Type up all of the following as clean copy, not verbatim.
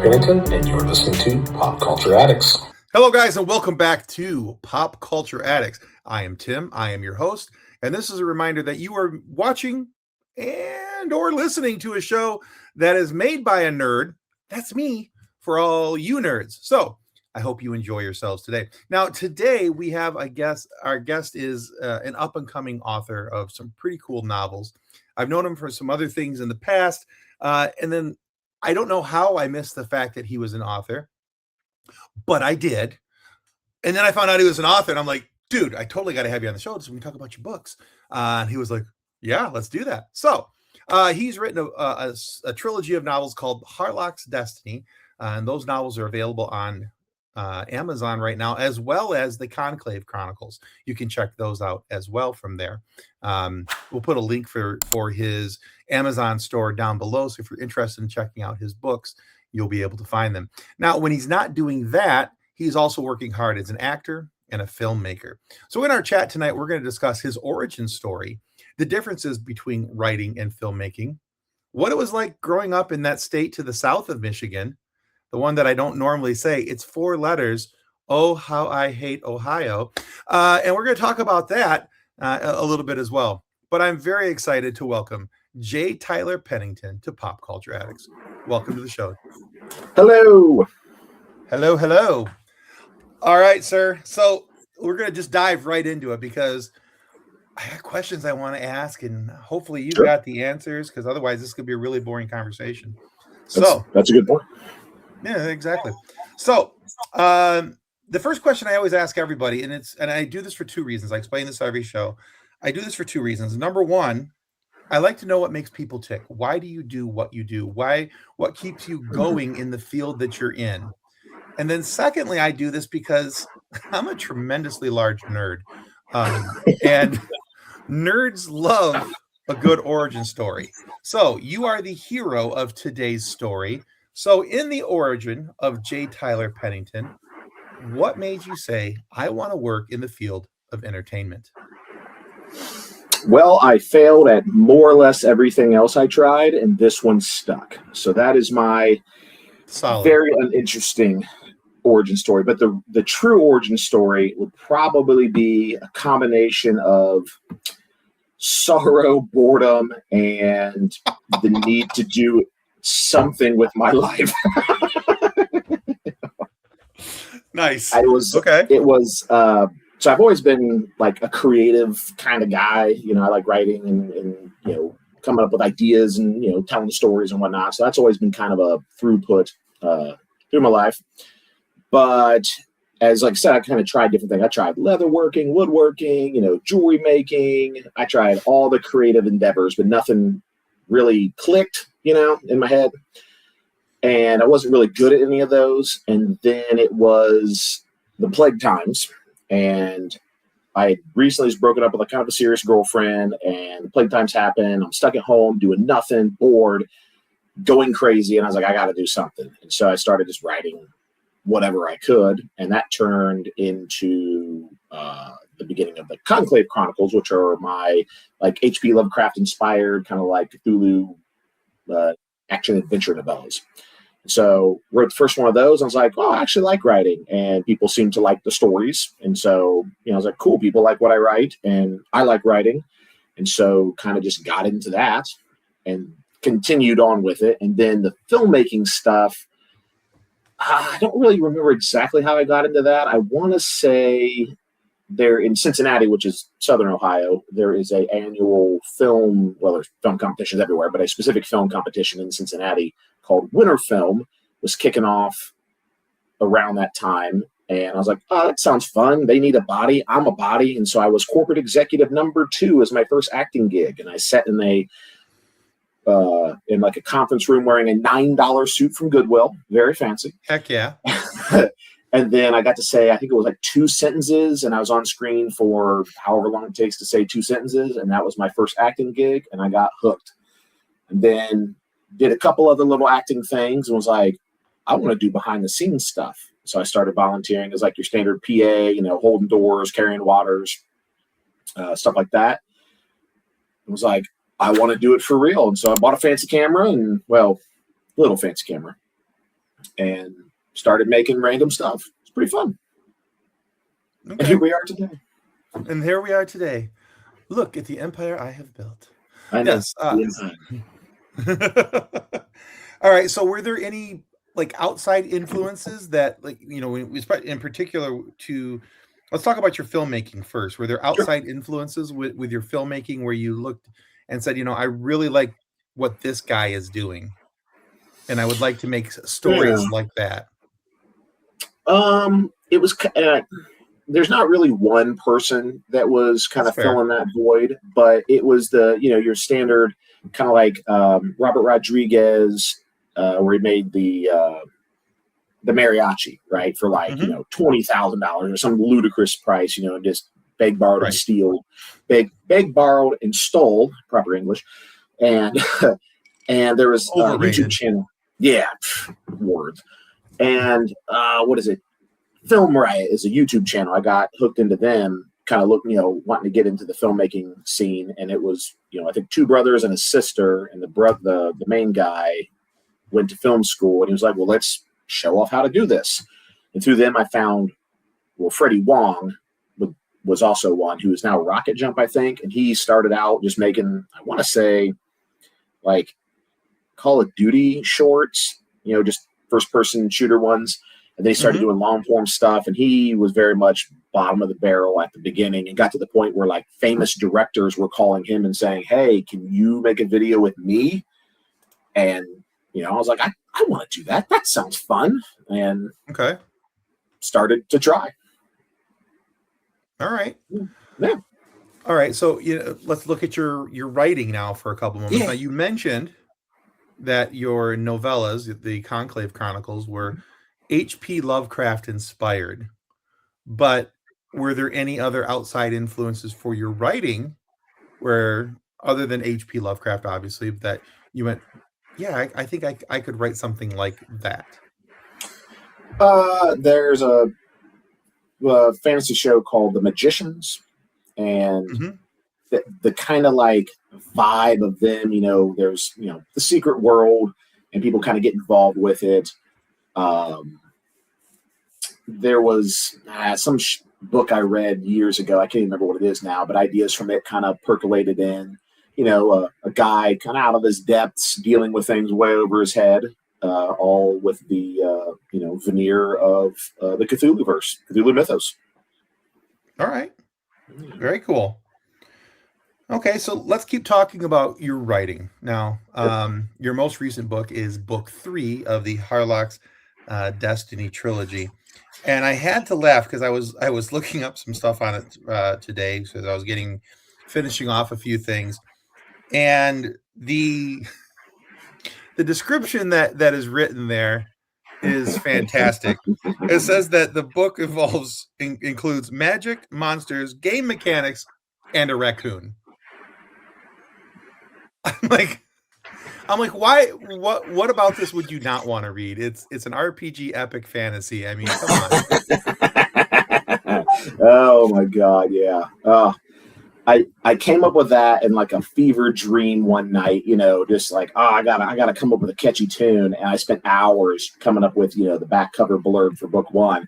J.Tyler Pennington, and you're listening to Pop Culture Addicts. Hello, guys, and welcome back to Pop Culture Addicts. I am Tim. I am your host, and this is a reminder that you are watching and or listening to a show that is made by a nerd. That's me, for all you nerds. So I hope you enjoy yourselves today. Now, today we have a guest. Our guest is an up-and-coming author of some pretty cool novels. I've known him for some other things in the past, and then I don't know how I missed the fact that he was an author, but I did. And then I found out he was an author, and I'm like, dude, I totally got to have you on the show so we can talk about your books. And he was like, yeah, let's do that. So he's written a trilogy of novels called Harlock's Destiny, and those novels are available on Amazon right now, as well as the Conclave Chronicles. You can check those out as well from there. We'll put a link for his Amazon store down below, so if you're interested in checking out his books, you'll be able to find them. Now, when he's not doing that, he's also working hard as an actor and a filmmaker. So in our chat tonight, we're going to discuss his origin story, the differences between writing and filmmaking, what it was like growing up in that state to the south of Michigan, the one that I don't normally say. It's 4 letters. Oh, how I hate Ohio. And we're going to talk about that a little bit as well. But I'm very excited to welcome J.Tyler Pennington to Pop Culture Addicts. Welcome to the show. Hello. Hello, hello. All right, sir. So we're going to just dive right into it because I have questions I want to ask, and hopefully you've got the answers, because otherwise this could be a really boring conversation. That's a good point. Yeah, exactly. So the first question I always ask everybody, and I do this for 2 reasons. I explain this every show. I do this for 2 reasons. Number one, I like to know what makes people tick. Why do you do what you do? What keeps you going in the field that you're in? And then secondly, I do this because I'm a tremendously large nerd. And nerds love a good origin story. So you are the hero of today's story. So in the origin of J.Tyler Pennington, what made you say, I want to work in the field of entertainment? Well, I failed at more or less everything else I tried, and this one stuck. So that is my very uninteresting origin story. But the true origin story would probably be a combination of sorrow, boredom, and the need to do something with my life. Nice. So I've always been like a creative kind of guy. You know, I like writing and coming up with ideas and, telling stories and whatnot. So that's always been kind of a throughput through my life. But as like I said, I kind of tried different things. I tried leatherworking, woodworking, jewelry making. I tried all the creative endeavors, but nothing really clicked, in my head. And I wasn't really good at any of those. And then it was the plague times. And I recently was broken up with a kind of a serious girlfriend, and the plague times happened. I'm stuck at home doing nothing, bored, going crazy. And I was like, I got to do something. And so I started just writing whatever I could. And that turned into the beginning of the Conclave Chronicles, which are my like H.P. Lovecraft inspired kind of like Cthulhu action adventure novellas. So wrote the first one of those. I was like, oh, I actually like writing, and people seem to like the stories. And so, I was like, cool, people like what I write, and I like writing. And so kind of just got into that and continued on with it. And then the filmmaking stuff, I don't really remember exactly how I got into that. I want to say there in Cincinnati, which is Southern Ohio, there is an annual film, well, there's film competitions everywhere, but a specific film competition in Cincinnati called Winter Film was kicking off around that time. And I was like, oh, that sounds fun. They need a body. I'm a body. And so I was corporate executive number 2 as my first acting gig. And I sat in like a conference room wearing a $9 suit from Goodwill. Very fancy. Heck yeah. And then I got to say, I think it was like 2 sentences, and I was on screen for however long it takes to say 2 sentences. And that was my first acting gig, and I got hooked. And then did a couple other little acting things and was like, I want to do behind the scenes stuff. So I started volunteering as like your standard PA, holding doors, carrying waters, stuff like that. It was like, I want to do it for real. And so I bought a fancy camera little fancy camera. and started making random stuff. It's pretty fun. Okay. And here we are today. And here we are today. Look at the empire I have built. I know. Yes. All right. So were there any like outside influences that, like, you know, in particular let's talk about your filmmaking first. Were there outside influences with your filmmaking where you looked and said, you know, I really like what this guy is doing, and I would like to make stories like that? It was, there's not really one person that was kind of filling that void, but it was your standard kind of like Robert Rodriguez, where he made the mariachi, right, for like $20,000 or some ludicrous price, and just beg, borrowed, and steal, beg, borrowed, and stole, proper English, and and there was a YouTube channel, words, and what is it? Film Riot is a YouTube channel. I got hooked into them, kind of wanting to get into the filmmaking scene, and it was I think two brothers and a sister, and the main guy went to film school, and he was like, well, let's show off how to do this. And through them I found Freddie Wong was also one who is now Rocket Jump, I think, and he started out just making, I want to say, like Call of Duty shorts, just first person shooter ones, and then he started doing long form stuff, and he was very much bottom of the barrel at the beginning, and got to the point where like famous directors were calling him and saying, hey, can you make a video with me? And I was like, I want to do that. That sounds fun. And started to try. All right. Yeah. All right. So let's look at your writing now for a couple moments. Yeah. Now, you mentioned that your novellas, the Conclave Chronicles, were H.P. Lovecraft inspired. But were there any other outside influences for your writing where, other than H.P. Lovecraft, obviously, that you went, yeah, I think I could write something like that? There's a fantasy show called The Magicians, and the kind of like vibe of them, there's the secret world, and people kind of get involved with it. There was some book I read years ago. I can't even remember what it is now, but ideas from it kind of percolated in. A guy kind of out of his depths, dealing with things way over his head, all with the veneer of the Cthulhu mythos. All right, very cool. Okay, so let's keep talking about your writing now. Your most recent book is book 3 of the Harlock's Destiny trilogy, and I had to laugh because I was looking up some stuff on it today because I was finishing off a few things. And the description that is written there is fantastic. It says that the book includes magic, monsters, game mechanics, and a raccoon. I'm like, why? What about this would you not want to read? It's an RPG epic fantasy. I mean, come on. Oh my God, yeah. I came up with that in like a fever dream one night, just like, I gotta come up with a catchy tune. And I spent hours coming up with, the back cover blurb for book 1.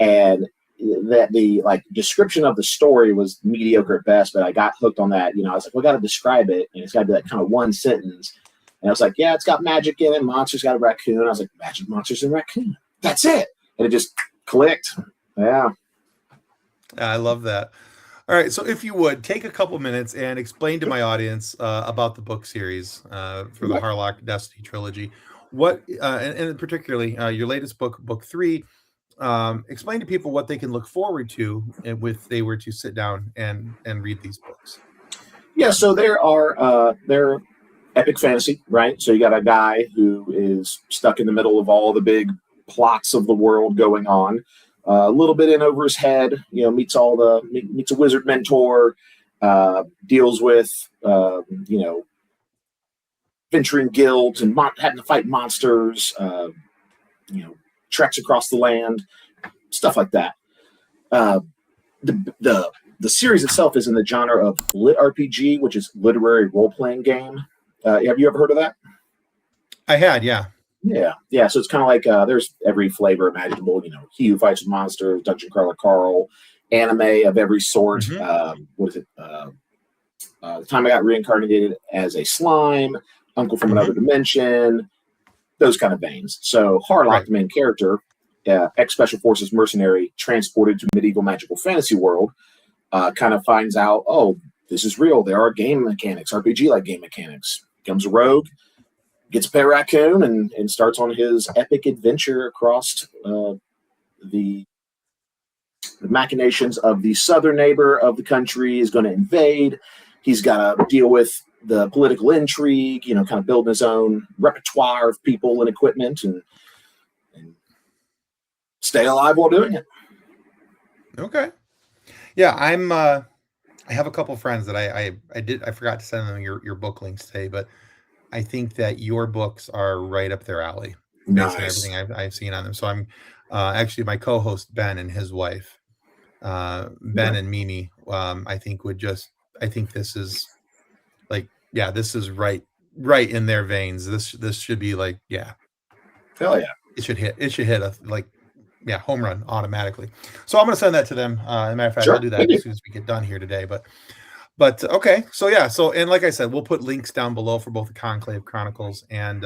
And that the like description of the story was mediocre at best, but I got hooked on that. I was like, well, I gotta describe it. And it's gotta be like kind of one sentence. And I was like, yeah, it's got magic in it. Monsters got a raccoon. I was like, magic, monsters, and raccoon. That's it. And it just clicked. Yeah. I love that. All right, so if you would take a couple minutes and explain to my audience about the book series for the Harlock Destiny trilogy, what and particularly your latest book, book 3. Explain to people what they can look forward to if they were to sit down and read these books. Yeah, so they're epic fantasy, right? So you got a guy who is stuck in the middle of all the big plots of the world going on. A little bit in over his head, meets a wizard mentor, deals with, venturing guilds and having to fight monsters, treks across the land, stuff like that. The series itself is in the genre of lit RPG, which is literary role-playing game. Have you ever heard of that? I had, yeah. Yeah. So it's kind of like there's every flavor imaginable. He Who Fights with Monsters, Dungeon Crawler Carl, anime of every sort. What is it? The Time I Got Reincarnated as a Slime, Uncle from Another Dimension, those kind of veins. So Harlock, the main character, ex-Special Forces mercenary transported to medieval magical fantasy world, kind of finds out, oh, this is real. There are game mechanics, RPG-like game mechanics. Becomes a rogue, gets a pet raccoon, and starts on his epic adventure across the machinations of the southern neighbor of the country is going to invade. He's got to deal with the political intrigue, kind of building his own repertoire of people and equipment and stay alive while doing it. Okay. Yeah, I have a couple friends that I forgot to send them your book links today, but I think that your books are right up their alley based on everything I've seen on them. So I'm actually my co-host Ben and his wife, Ben and Mimi, I think this is this is right in their veins. This should be like, hell yeah, it should hit a home run automatically. So I'm going to send that to them. As a matter of fact, I'll do that as soon as we get done here today. But okay, so and like I said, we'll put links down below for both the Conclave Chronicles and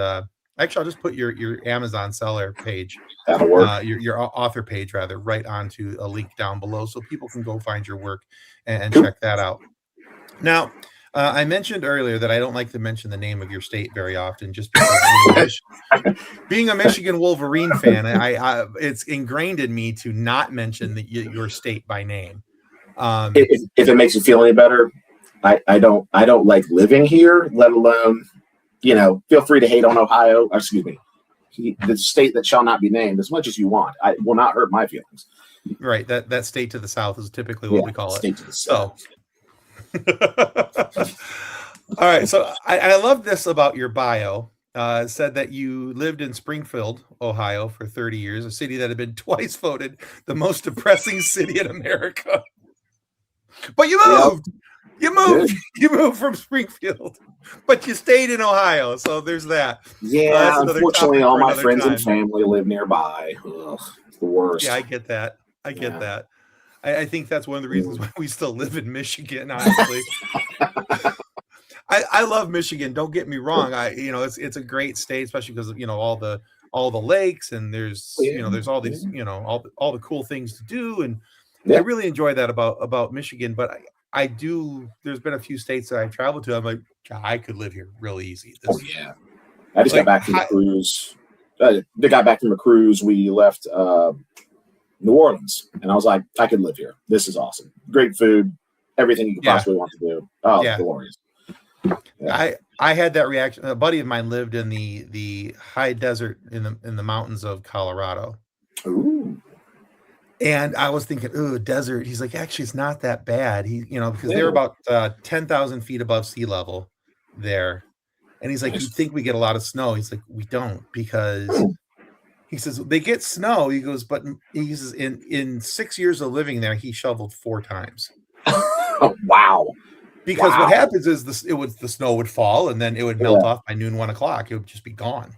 actually I'll just put your Amazon seller page, that'll work. Your author page rather, right onto a link down below so people can go find your work and check that out. Now, I mentioned earlier that I don't like to mention the name of your state very often, just because being a Michigan Wolverine fan, I it's ingrained in me to not mention your state by name. If it makes you feel any better, I don't like living here, let alone, feel free to hate on Ohio. Excuse me, the state that shall not be named as much as you want. I will not hurt my feelings. Right. That state to the south is typically what we call state it. To the south. So. All right. So I love this about your bio. It said that you lived in Springfield, Ohio for 30 years, a city that had been twice voted the most depressing city in America. But you moved. Yep. You moved from Springfield, but you stayed in Ohio. So there's that. Yeah, unfortunately, all my friends and family live nearby. Ugh, it's the worst. Yeah, I get that. That. I think that's one of the reasons why we still live in Michigan, honestly. I love Michigan. Don't get me wrong. It's a great state, especially because all the lakes and there's there's all these all the cool things to do, and I really enjoy that about Michigan. But I do. There's been a few states that I traveled to. I'm like, God, I could live here really easy. I just got back from a cruise. They got back from a cruise. We left New Orleans, and I was like, I could live here. This is awesome. Great food, everything you could possibly want to do. Oh, glorious. Yeah. I had that reaction. A buddy of mine lived in the high desert in the mountains of Colorado. Ooh. And I was thinking, ooh, desert. He's like, actually, it's not that bad. Because they're about 10,000 feet above sea level there. And he's like, you think we get a lot of snow? He's like, we don't, because he says they get snow. He goes, but he says in 6 years of living there, he shoveled 4 times. Oh, wow. Because what happens is the snow would fall and then it would melt off by noon, 1 o'clock. It would just be gone.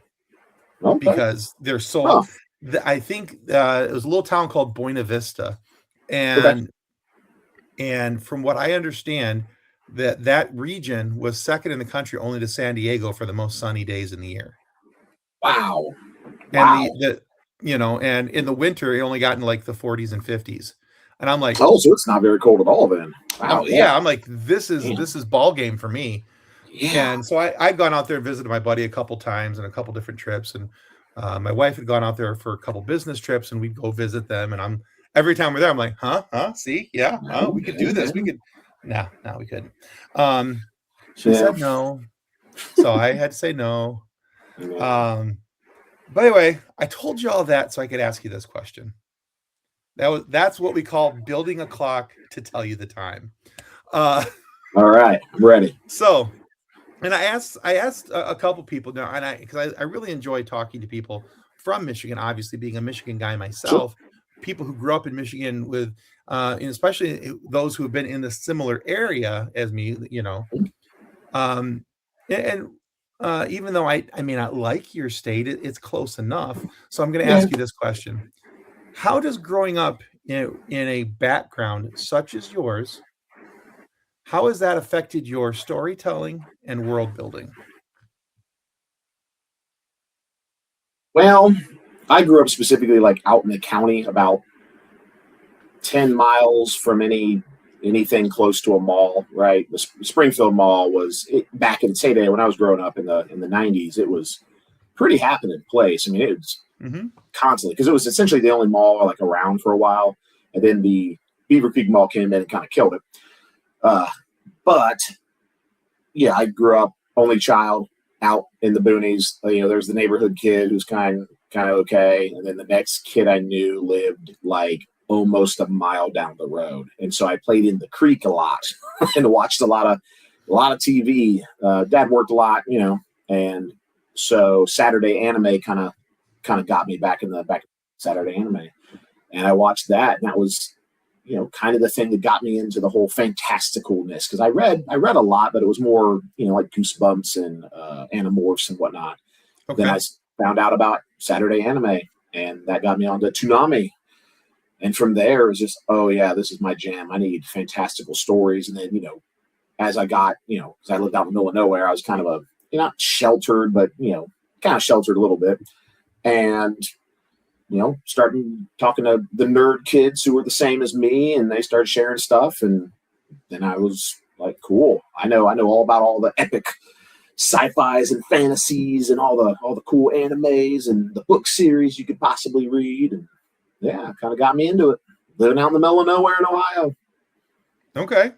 Okay. Because they're so. I think it was a little town called Buena Vista, and from what I understand, that region was second in the country only to San Diego for the most sunny days in the year. Wow. And and in the winter it only got in like the 40s and 50s. And I'm like, oh, so it's not very cold at all then. Wow. Yeah, I'm like, this is ball game for me. Yeah. And so I'd gone out there and visited my buddy a couple times and a couple different trips, and my wife had gone out there for a couple business trips, and we'd go visit them. And every time we're there, I'm like, see, we could do this. We could. No, we couldn't. She said no, so I had to say no. But anyway, I told you all that so I could ask you this question. That's what we call building a clock to tell you the time. All right, I'm ready. So, and I asked a couple people now, and because I really enjoy talking to people from Michigan. Obviously, being a Michigan guy myself, people who grew up in Michigan with, and especially those who have been in the similar area as me, and Even though I may not like your state, it's close enough. So I'm going to Yeah. ask you this question. How does growing up in a background such as yours, how has that affected your storytelling and world building? Well, I grew up specifically like out in the county, about 10 miles from anything close to a mall, right? The Springfield Mall was back in its heyday when I was growing up in the 90s. It was pretty happening place. I mean, it was Hmm. constantly because it was essentially the only mall like around for a while, and then the Beaver Creek Mall came in and kind of killed it. Uh, but yeah, I grew up only child out in the boonies. There's the neighborhood kid who's kind of okay, and then the next kid I knew lived like almost a mile down the road, and so I played in the creek a lot and watched a lot of TV. Dad worked a lot, and so Saturday anime kind of got me back Saturday anime, and I watched that, and that was kind of the thing that got me into the whole fantasticalness because I read a lot, but it was more like Goosebumps and Animorphs and whatnot. Then Okay. I found out about Saturday anime, and that got me onto Toonami. And from there, it was just, oh yeah, this is my jam. I need fantastical stories. And then as I got because I lived out in the middle of nowhere, I was kind of not sheltered, but kind of sheltered a little bit, and starting talking to the nerd kids who were the same as me, and they started sharing stuff, and then I was like, cool. I know all about all the epic sci-fis and fantasies and all the cool animes and the book series you could possibly read, and yeah, kind of got me into it. Living out in the middle of nowhere in Ohio. Okay.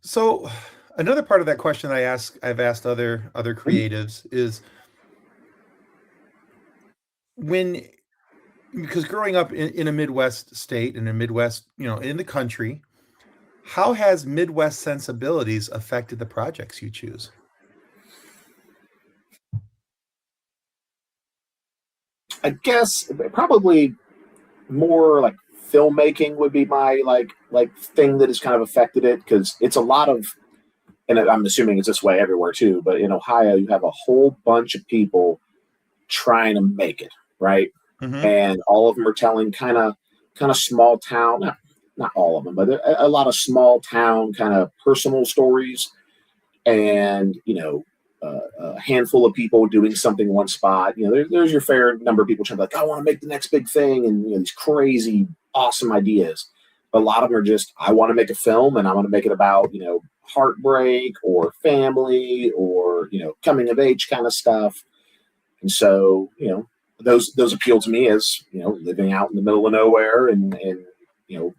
So another part of that question I've asked other creatives is when because growing up in a Midwest state, in a Midwest, in the country, how has Midwest sensibilities affected the projects you choose? I guess probably more like filmmaking would be my like thing that has kind of affected it because it's a lot of, and I'm assuming it's this way everywhere too, but in Ohio you have a whole bunch of people trying to make it right, Hmm. and all of them are telling kind of small town, not all of them, but a lot of small town kind of personal stories, and a handful of people doing something in one spot. There's your fair number of people trying to like, I want to make the next big thing, and these crazy, awesome ideas. But a lot of them are just, I want to make a film, and I want to make it about heartbreak or family or coming of age kind of stuff. And so those appeal to me as living out in the middle of nowhere and you know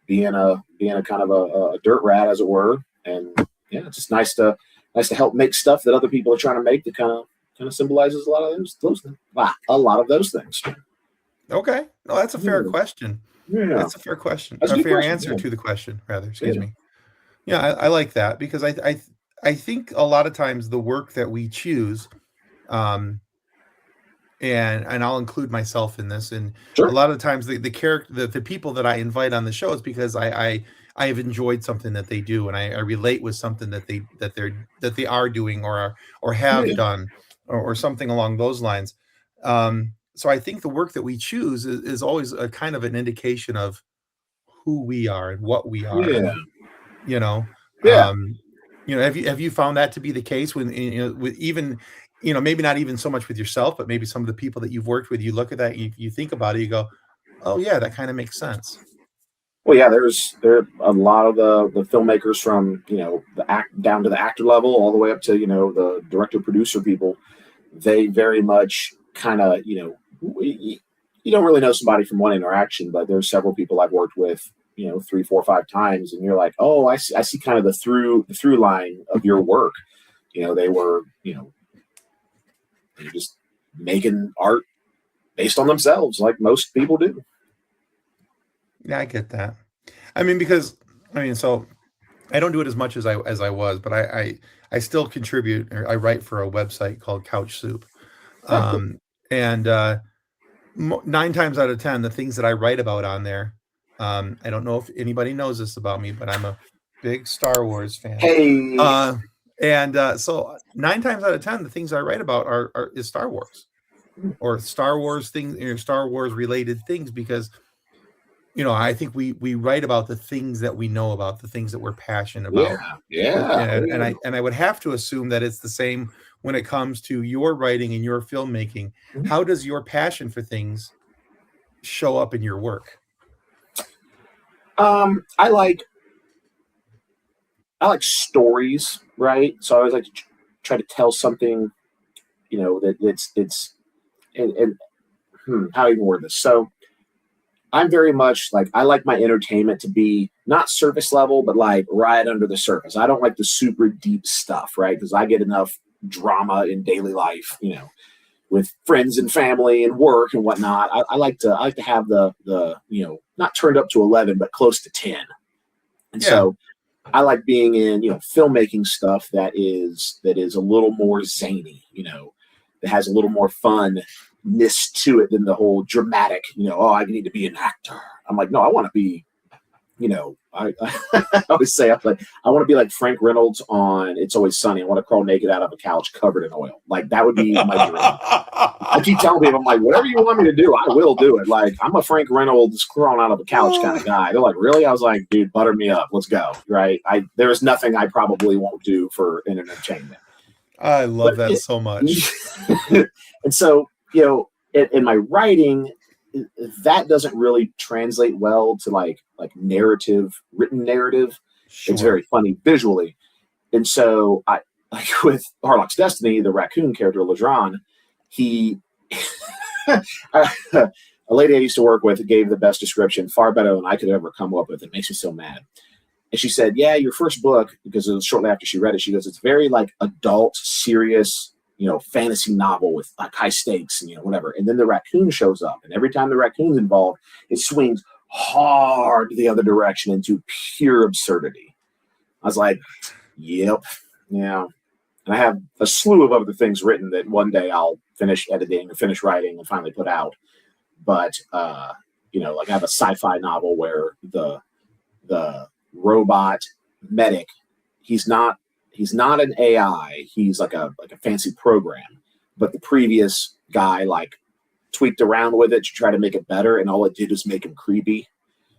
being a kind of a dirt rat, as it were. And yeah, it's just nice to help make stuff that other people are trying to make that kind of symbolizes a lot of those things. A lot of those things. Okay. No, that's a fair Yeah, question. yeah. That's a fair question. That's a A good fair question. answer Yeah, to the question, rather. Excuse yeah, me. Yeah, I like that because I think a lot of times the work that we choose, um, and I'll include myself in this. And a sure. lot of times the character the people that I invite on the show is because I have enjoyed something that they do, and I relate with something that they are doing or have Yeah, done or something along those lines. So I think the work that we choose is always a kind of an indication of who we are and what we are, yeah, you know. yeah. Um, have you found that to be the case when with even maybe not even so much with yourself, but maybe some of the people that you've worked with, you look at that, you think about it, you go, "Oh yeah, that kind of makes sense." Well, yeah. There are a lot of the filmmakers from the act down to the actor level, all the way up to the director producer people. They very much kind of you don't really know somebody from one interaction, but there's several people I've worked with three, four, five times, and you're like, oh, I see kind of the through line of your work. They were they're just making art based on themselves, like most people do. Yeah, I get that. I mean, because so I don't do it as much as I was, but I still contribute, or I write for a website called Couch Soup. Oh, cool. And 9 times out of 10, the things that I write about on there, I don't know if anybody knows this about me, but I'm a big Star Wars fan. Hey, Uh, And so 9 times out of 10, the things I write about is Star Wars or Star Wars things, Star Wars related things, because I think we write about the things that we know about, the things that we're passionate about. And I would have to assume that it's the same when it comes to your writing and your filmmaking. How does your passion for things show up in your work? I like stories, right? So I always like to try to tell something, that it's and how do you word this? So I'm very much like, I like my entertainment to be not surface level, but like right under the surface. I don't like the super deep stuff, right? Because I get enough drama in daily life, with friends and family and work and whatnot. I like to have the not turned up to 11, but close to 10. And so I like being in, filmmaking stuff that is a little more zany, that has a little more funness to it than the whole dramatic, I need to be an actor. I'm like, no, I want to be, I always say, I want to be like Frank Reynolds on It's Always Sunny. I want to crawl naked out of a couch covered in oil. Like, that would be my dream. I keep telling people, I'm like, whatever you want me to do, I will do it. Like, I'm a Frank Reynolds crawling out of a couch kind of guy. They're like, really? I was like, dude, butter me up. Let's go. Right? There is nothing I probably won't do for an entertainment. I love that so much. And so, in my writing, that doesn't really translate well to like written narrative. Sure. It's very funny visually. And so I like with Harlock's Destiny, the raccoon character, Ladron, a lady I used to work with gave the best description, far better than I could ever come up with. It makes me so mad. And she said, yeah, your first book, because it was shortly after she read it, she goes, it's very like adult, serious, fantasy novel with like high stakes and, whatever. And then the raccoon shows up, and every time the raccoon's involved, it swings hard the other direction into pure absurdity. I was like, yep. Yeah. And I have a slew of other things written that one day I'll finish editing and finish writing and finally put out. But, like I have a sci-fi novel where the robot medic, he's not an AI. He's like a fancy program, but the previous guy like tweaked around with it to try to make it better, and all it did was make him creepy.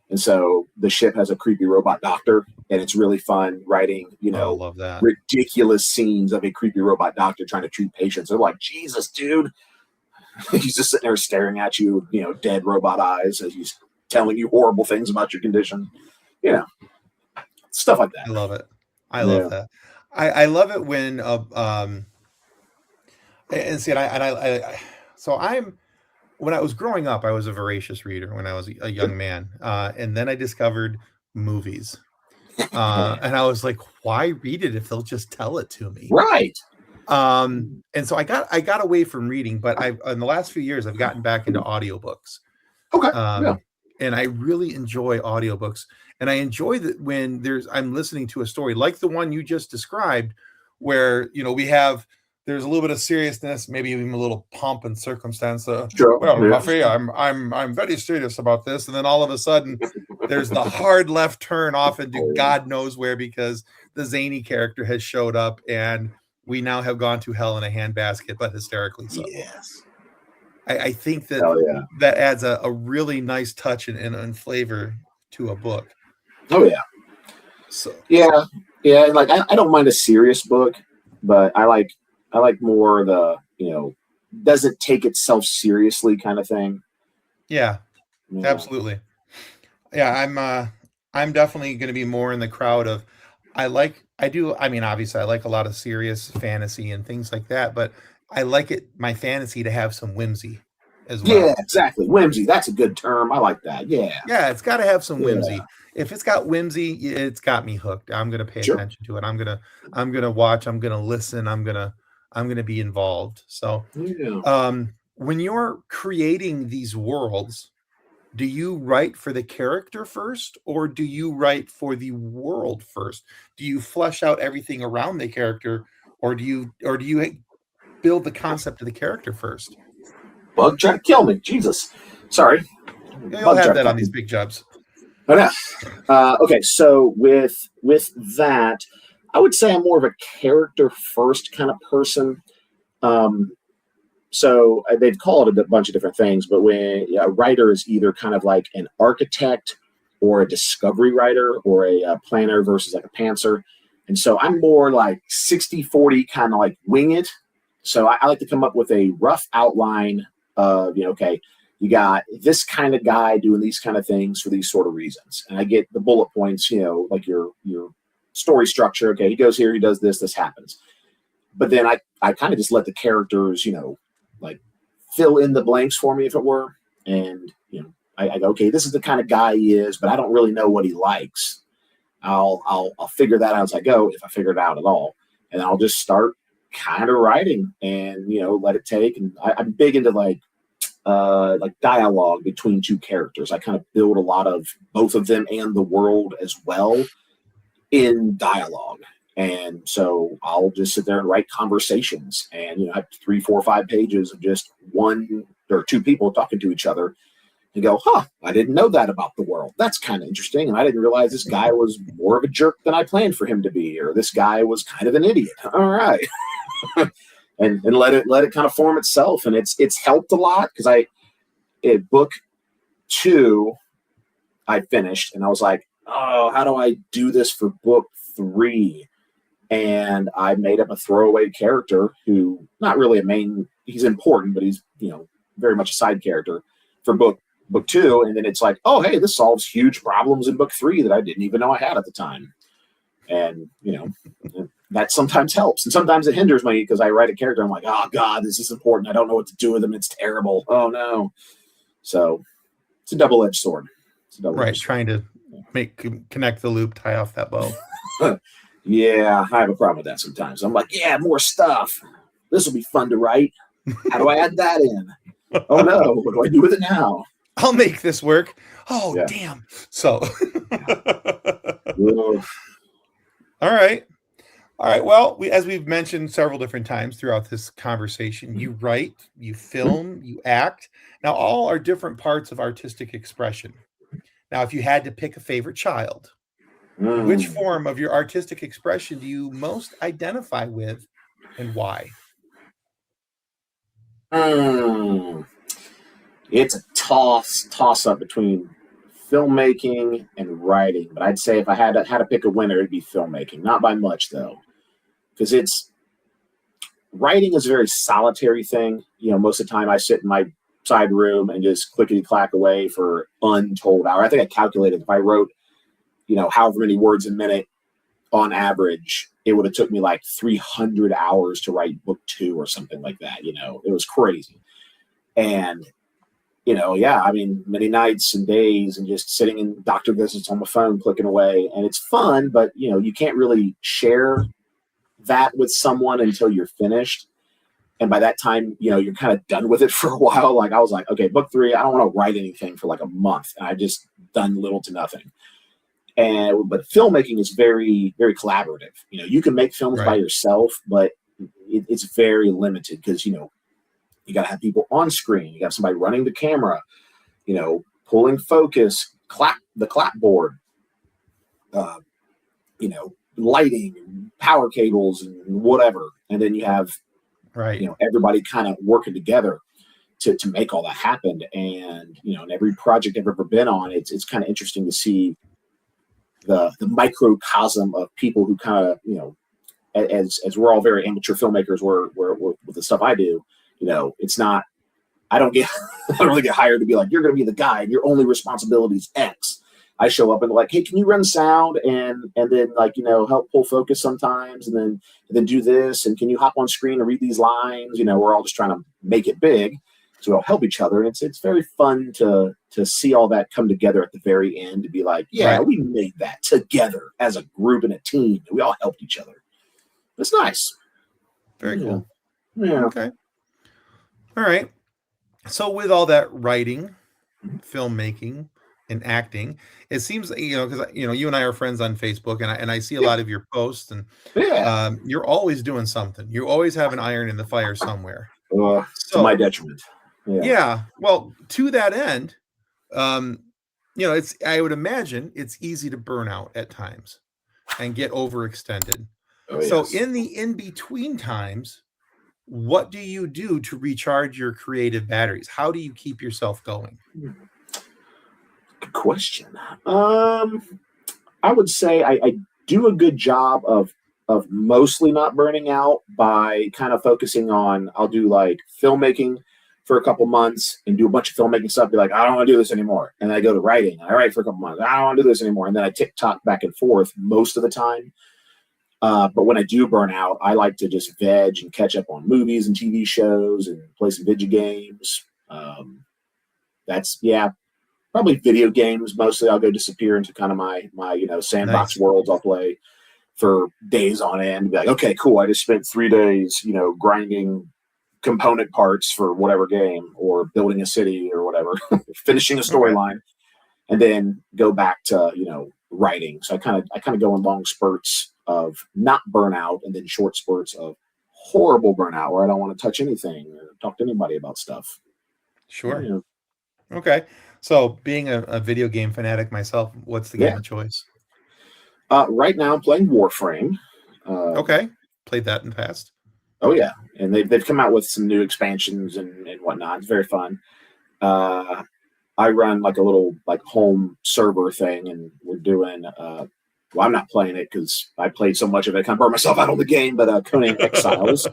And so the ship has a creepy robot doctor, and it's really fun writing, love that. Ridiculous scenes of a creepy robot doctor trying to treat patients. They're like, Jesus, dude. He's just sitting there staring at you, dead robot eyes as he's telling you horrible things about your condition. Stuff like that. I love it. I love that. I love it when when I was growing up, I was a voracious reader when I was a young man, and then I discovered movies, and I was like, why read it if they'll just tell it to me? Right. And so I got away from reading, but in the last few years I've gotten back into audiobooks. Okay. And I really enjoy audiobooks. And I enjoy that when I'm listening to a story like the one you just described, where, there's a little bit of seriousness, maybe even a little pomp and circumstance. Sure. Well, Buffy, I'm very serious about this. And then all of a sudden there's the hard left turn off into God knows where, because the zany character has showed up and we now have gone to hell in a handbasket, but hysterically so. Yes. I think that that adds a really nice touch and flavor to a book. Oh yeah. So yeah. Like I don't mind a serious book, but I like more the doesn't take itself seriously kind of thing. Yeah. Absolutely. Yeah, I'm definitely going to be more in the crowd of obviously I like a lot of serious fantasy and things like that, but I like my fantasy to have some whimsy as well. Yeah, exactly. Whimsy. That's a good term. I like that. Yeah. Yeah, it's got to have some whimsy. If it's got whimsy, it's got me hooked. I'm going to pay attention to it. I'm going to watch, I'm going to listen, I'm going to be involved. So, when you're creating these worlds, do you write for the character first, or do you write for the world first? Do you flesh out everything around the character, or do you build the concept of the character first? Bug trying to kill me. Jesus. Sorry. You'll have that on these big jobs. Okay, so with that, I would say I'm more of a character first kind of person. So they've called it a bunch of different things, but when a writer is either kind of like an architect or a discovery writer or a planner versus like a pantser. And so I'm more like 60-40 kind of like wing it. So I like to come up with a rough outline of, okay, you got this kind of guy doing these kind of things for these sort of reasons. And I get the bullet points, like your story structure. Okay, he goes here, he does this, this happens. But then I kind of just let the characters, like fill in the blanks for me, if it were. And, I go, okay, this is the kind of guy he is, but I don't really know what he likes. I'll figure that out as I go, if I figure it out at all. And I'll just start kind of writing and, let it take. And I'm big into like dialogue between two characters. I kind of build a lot of both of them and the world as well in dialogue. And so I'll just sit there and write conversations and, I have 3, 4, 5 pages of just one or two people talking to each other and go, I didn't know that about the world. That's kind of interesting. And I didn't realize this guy was more of a jerk than I planned for him to be, or this guy was kind of an idiot. All right. and let it kind of form itself. And it's helped a lot because book 2, I finished and I was like, how do I do this for book 3? And I made up a throwaway character who not really a main, he's important, but he's, very much a side character for book 2. And then it's like, oh, hey, this solves huge problems in book 3 that I didn't even know I had at the time. And, that sometimes helps. And sometimes it hinders me because I write a character. I'm like, oh God, this is important. I don't know what to do with him. It's terrible. Oh no. So it's a double-edged sword. Right. Trying to connect the loop, tie off that bow. Yeah, I have a problem with that sometimes. I'm like, yeah, more stuff. This will be fun to write. How do I add that in? Oh no, what do I do with it now? I'll make this work. Oh, yeah. Damn. So, all right. Well, as we've mentioned several different times throughout this conversation, you write, you film, you act. Now, all are different parts of artistic expression. Now, if you had to pick a favorite child, which form of your artistic expression do you most identify with and why? It's a toss up between filmmaking and writing, but I'd say if I had to pick a winner, it'd be filmmaking. Not by much though, because writing is a very solitary thing. Most of the time I sit in my side room and just clickety clack away for untold hours. I think I calculated if I wrote however many words a minute on average, it would have took me like 300 hours to write book 2 or something like that. It was crazy. And, many nights and days and just sitting in doctor visits on my phone, clicking away. And it's fun, but, you can't really share that with someone until you're finished. And by that time, you're kind of done with it for a while. Like I was like, okay, book 3, I don't want to write anything for like a month. And I just done little to nothing. But filmmaking is very, very collaborative. You can make films by yourself, but it's very limited because, you got to have people on screen. You got somebody running the camera, pulling focus, the clapboard, lighting, power cables and whatever. And then you have, everybody kind of working together to make all that happen. And, in every project I've ever been on, it's kind of interesting to see the microcosm of people who kind of, as we're all very amateur filmmakers, we're with the stuff I do, it's not, I don't really get hired to be like, you're going to be the guy and your only responsibility is X. I show up and like, hey, can you run sound and then like, help pull focus sometimes and then do this. And can you hop on screen and read these lines? We're all just trying to make it big. So we'll help each other. And it's very fun to see all that come together at the very end to be like, we made that together as a group and a team. And we all helped each other. It's nice. Very cool. Yeah. Okay. All right. So with all that writing, filmmaking, and acting, it seems, because, you and I are friends on Facebook and I see a lot of your posts and you're always doing something. You always have an iron in the fire somewhere. To my detriment. Yeah. Well, to that end, I would imagine it's easy to burn out at times and get overextended. So in the in-between times, what do you do to recharge your creative batteries? How do you keep yourself going? Good question. I would say I do a good job of mostly not burning out by kind of focusing on, I'll do like filmmaking for a couple months and do a bunch of filmmaking stuff, be like, I don't want to do this anymore. And then I go to writing. I write for a couple months. I don't want to do this anymore. And then I TikTok back and forth most of the time. But when I do burn out, I like to just veg and catch up on movies and TV shows and play some video games. Probably video games. Mostly I'll go disappear into kind of my sandbox worlds. I'll play for days on end. Be like, okay, cool. I just spent 3 days, grinding component parts for whatever game or building a city or whatever, finishing a storyline, and then go back to, writing. So I kind of go in long spurts of not burnout and then short spurts of horrible burnout where I don't want to touch anything or talk to anybody about stuff. Sure. Okay. So being a video game fanatic myself, what's the game of choice? Right now I'm playing Warframe. Okay. Played that in the past. Oh yeah. And they've come out with some new expansions and whatnot. It's very fun. I run like a little home server thing, and we're doing I'm not playing it because I played so much of it, I kind of burned myself out on the game, but Conan Exiles.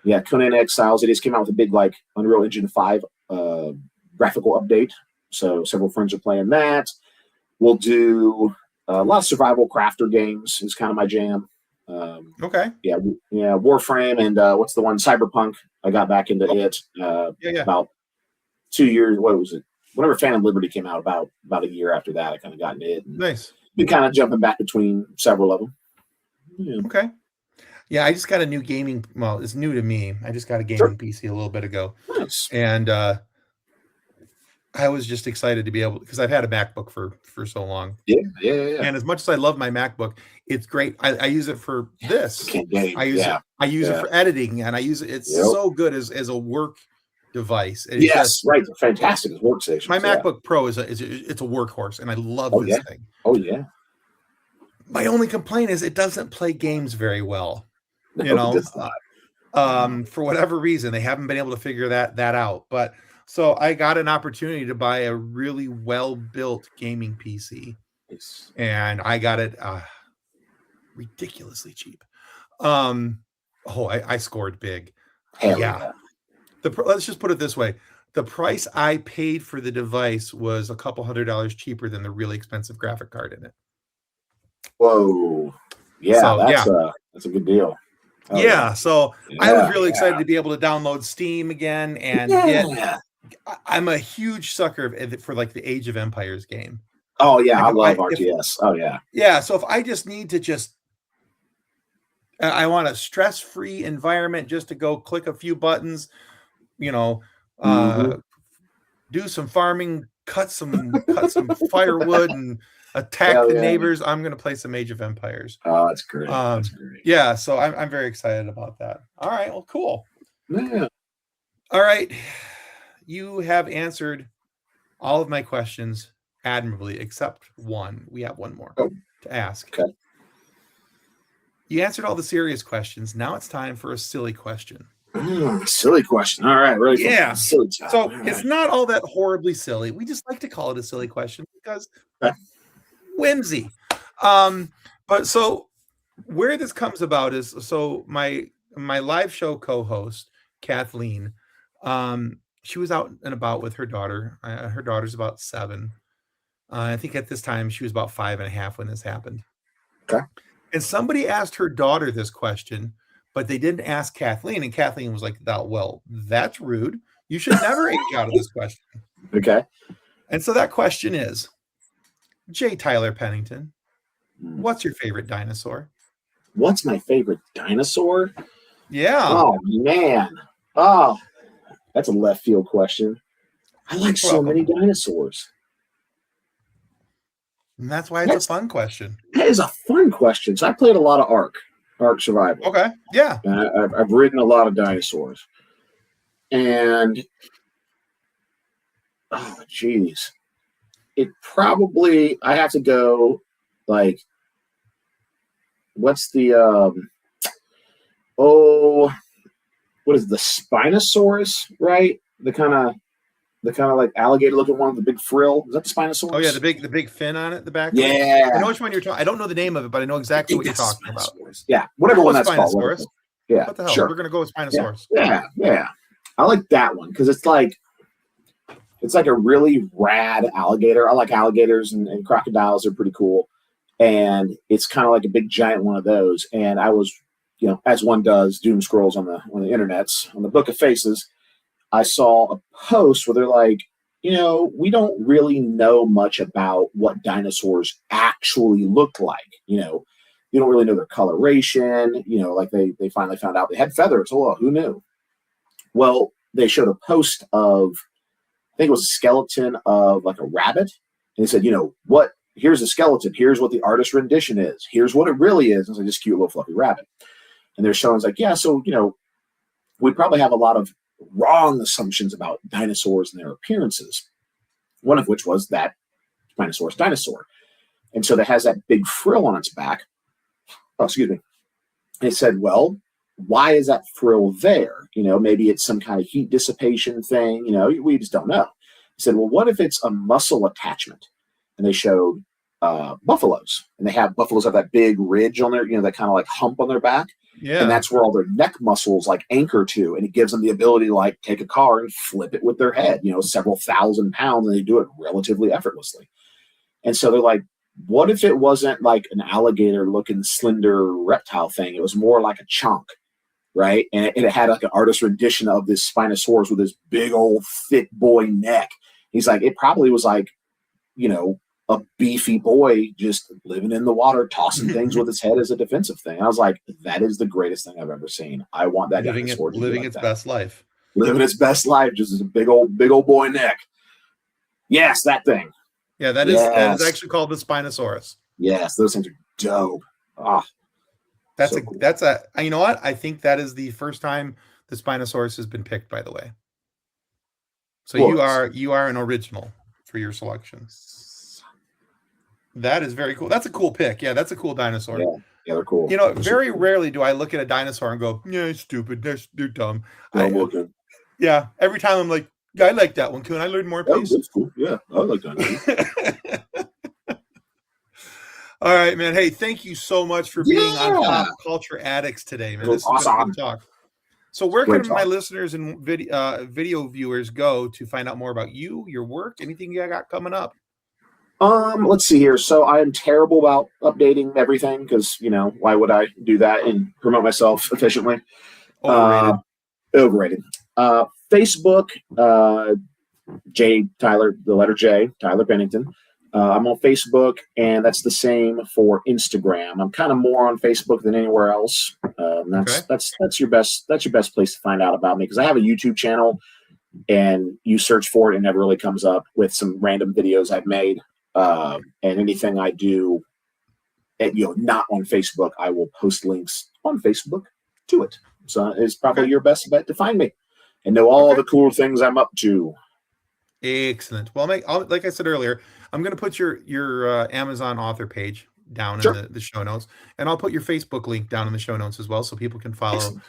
Yeah, Conan Exiles. It just came out with a big Unreal Engine 5 graphical update. So several friends are playing that. We'll do a lot of survival crafter games is kind of my jam. Okay. Yeah, Warframe and what's the one? Cyberpunk. I got back into it about 2 years. What was it? Whenever Phantom Liberty came out, about a year after that, I kind of got into it. Nice. Been kind of jumping back between several of them. Yeah. Okay. Yeah, I just got a new gaming. Well, it's new to me. I just got a gaming PC a little bit ago. Nice. And I was just excited to be able, because I've had a MacBook for so long. Yeah. And as much as I love my MacBook, it's great. I use it for this. I use it for editing, and I use it. It's so good as a work device. It's right. Fantastic as workstation. My MacBook Pro it's a workhorse, and I love this thing. Oh yeah. My only complaint is it doesn't play games very well. No, for whatever reason, they haven't been able to figure that out. But so I got an opportunity to buy a really well-built gaming PC, and I got it ridiculously cheap. I scored big. Yeah. Let's just put it this way. The price I paid for the device was a couple $100 cheaper than the really expensive graphic card in it. Whoa. Yeah, that's a good deal. So I was really excited to be able to download Steam again and I'm a huge sucker for the Age of Empires game. Oh yeah, I love RTS. Yeah, so if I just need to I want a stress-free environment just to go click a few buttons, do some farming, cut some firewood and attack the neighbors. I'm going to play some Age of Empires. Oh, that's great. That's great. Yeah, so I'm very excited about that. All right, well, cool. Yeah. All right. You have answered all of my questions admirably, except one. We have one more to ask. Okay. You answered all the serious questions. Now it's time for a silly question. Silly question. All right, ready? Yeah. Silly time. So it's not all that horribly silly. We just like to call it a silly question because whimsy. But so where this comes about is, so my live show co-host Kathleen, she was out and about with her daughter. Her daughter's about 7. I think at this time she was about 5.5 when this happened. Okay. And somebody asked her daughter this question, but they didn't ask Kathleen. And Kathleen was like, well, that's rude. You should never age out of this question. Okay. And so that question is, J.Tyler Pennington, what's your favorite dinosaur? What's my favorite dinosaur? Yeah. Oh, man. Oh, that's a left field question. I like so many dinosaurs. And that's why it's a fun question. That is a fun question. So I played a lot of Ark Survival. Okay. Yeah. And I've ridden a lot of dinosaurs. And, oh, geez. It probably, I have to go, what's the what is it, the Spinosaurus, right? The kind of like alligator looking one with the big frill. Is that the Spinosaurus? Oh yeah, the big fin on it, the back. Yeah. I know which one you're talking. I don't know the name of it, but I know exactly what you're talking about. Yeah, whatever one that's called. Spinosaurus. Yeah, what the hell? Sure. We're gonna go with Spinosaurus. Yeah. I like that one because it's like a really rad alligator. I like alligators and crocodiles. They're pretty cool. And it's kind of like a big giant one of those. And I was, as one does, doom scrolls on the internets, on the Book of Faces. I saw a post where they're like, we don't really know much about what dinosaurs actually look like. You don't really know their coloration. Like they finally found out they had feathers. Oh, well, who knew? Well, they showed a post of, I think it was a skeleton of like a rabbit. And they said, what? Here's a skeleton. Here's what the artist rendition is. Here's what it really is. It's like this cute little fluffy rabbit. And they're showing like, yeah, so, we probably have a lot of wrong assumptions about dinosaurs and their appearances. One of which was that Spinosaurus dinosaur. And so that has that big frill on its back. Oh, excuse me. And they said, well, why is that frill there? Maybe it's some kind of heat dissipation thing. We just don't know. He said, well, what if it's a muscle attachment? And they showed buffaloes, and buffaloes have that big ridge on their, that kind of like hump on their back. Yeah. And that's where all their neck muscles like anchor to, and it gives them the ability to like take a car and flip it with their head, several thousand pounds, and they do it relatively effortlessly. And so they're like, what if it wasn't like an alligator looking slender reptile thing? It was more like a chunk, right? And it had like an artist rendition of this Spinosaurus with this big old thick boy neck. He's like, it probably was like, a beefy boy just living in the water, tossing things with his head as a defensive thing. And I was like, that is the greatest thing I've ever seen. I want that dinosaur living its best life. Living its best life, just as a big old boy neck. Yes, that thing. Yeah, that is actually called the Spinosaurus. Yes, those things are dope. That's you know what? I think that is the first time the Spinosaurus has been picked, by the way. So you are an original for your selection. That is very cool. That's a cool pick. Yeah, that's a cool dinosaur. Yeah, they're cool. Very rarely do I look at a dinosaur and go, yeah, it's stupid. They're dumb. Yeah, every time I'm like, yeah, I like that one. Can I learn more, please? That's cool. Yeah, I like that. All right, man. Hey, thank you so much for being on Pop Culture Addicts today, man. This is awesome. Good talk. So where can my listeners and video viewers go to find out more about you, your work, anything you got coming up? Let's see here. So I am terrible about updating everything because, why would I do that and promote myself efficiently? Overrated. Facebook, J.Tyler, the letter J, Tyler Pennington. I'm on Facebook, and that's the same for Instagram. I'm kind of more on Facebook than anywhere else. That's your best place to find out about me, because I have a YouTube channel, and you search for it, and it never really comes up with some random videos I've made. And anything I do, not on Facebook, I will post links on Facebook to it. So it's probably your best bet to find me and know all the cool things I'm up to. Excellent. Well, like I said earlier, I'm going to put your Amazon author page down in the show notes, and I'll put your Facebook link down in the show notes as well, so people can follow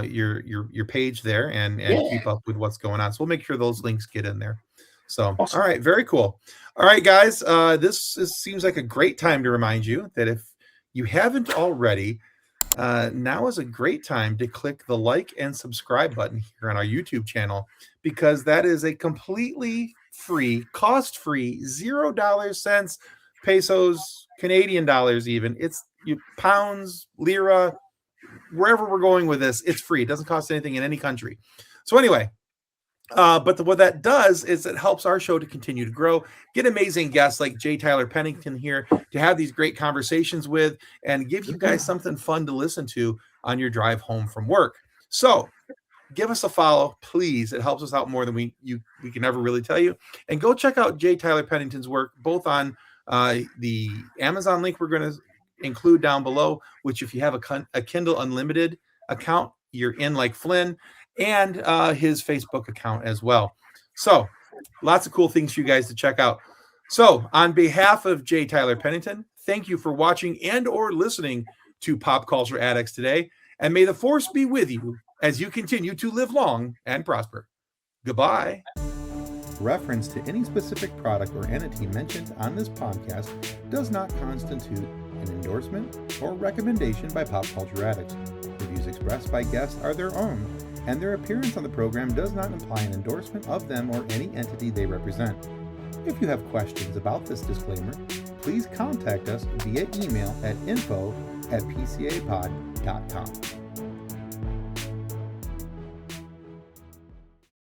your page there and keep up with what's going on. So we'll make sure those links get in there. So, awesome. All right, very cool. All right, guys, this seems like a great time to remind you that if you haven't already, now is a great time to click the like and subscribe button here on our YouTube channel, because that is a completely free, cost-free, $0 pesos, Canadian dollars even. It's pounds, lira, wherever we're going with this, it's free. It doesn't cost anything in any country. So anyway, but what that does is it helps our show to continue to grow, get amazing guests like J.Tyler Pennington here to have these great conversations with, and give you guys something fun to listen to on your drive home from work. So give us a follow, please. It helps us out more than we can ever really tell you. And go check out J.Tyler Pennington's work, both on the Amazon link we're going to include down below, which if you have a Kindle Unlimited account, you're in like Flynn, and his Facebook account as well. So lots of cool things for you guys to check out. So on behalf of J.Tyler Pennington, thank you for watching and or listening to Pop Culture Addicts today. and may the force be with you as you continue to live long and prosper. Goodbye. Reference to any specific product or entity mentioned on this podcast does not constitute an endorsement or recommendation by Pop Culture Addicts. The views expressed by guests are their own, and their appearance on the program does not imply an endorsement of them or any entity they represent. If you have questions about this disclaimer, please contact us via email at info@pcapod.com.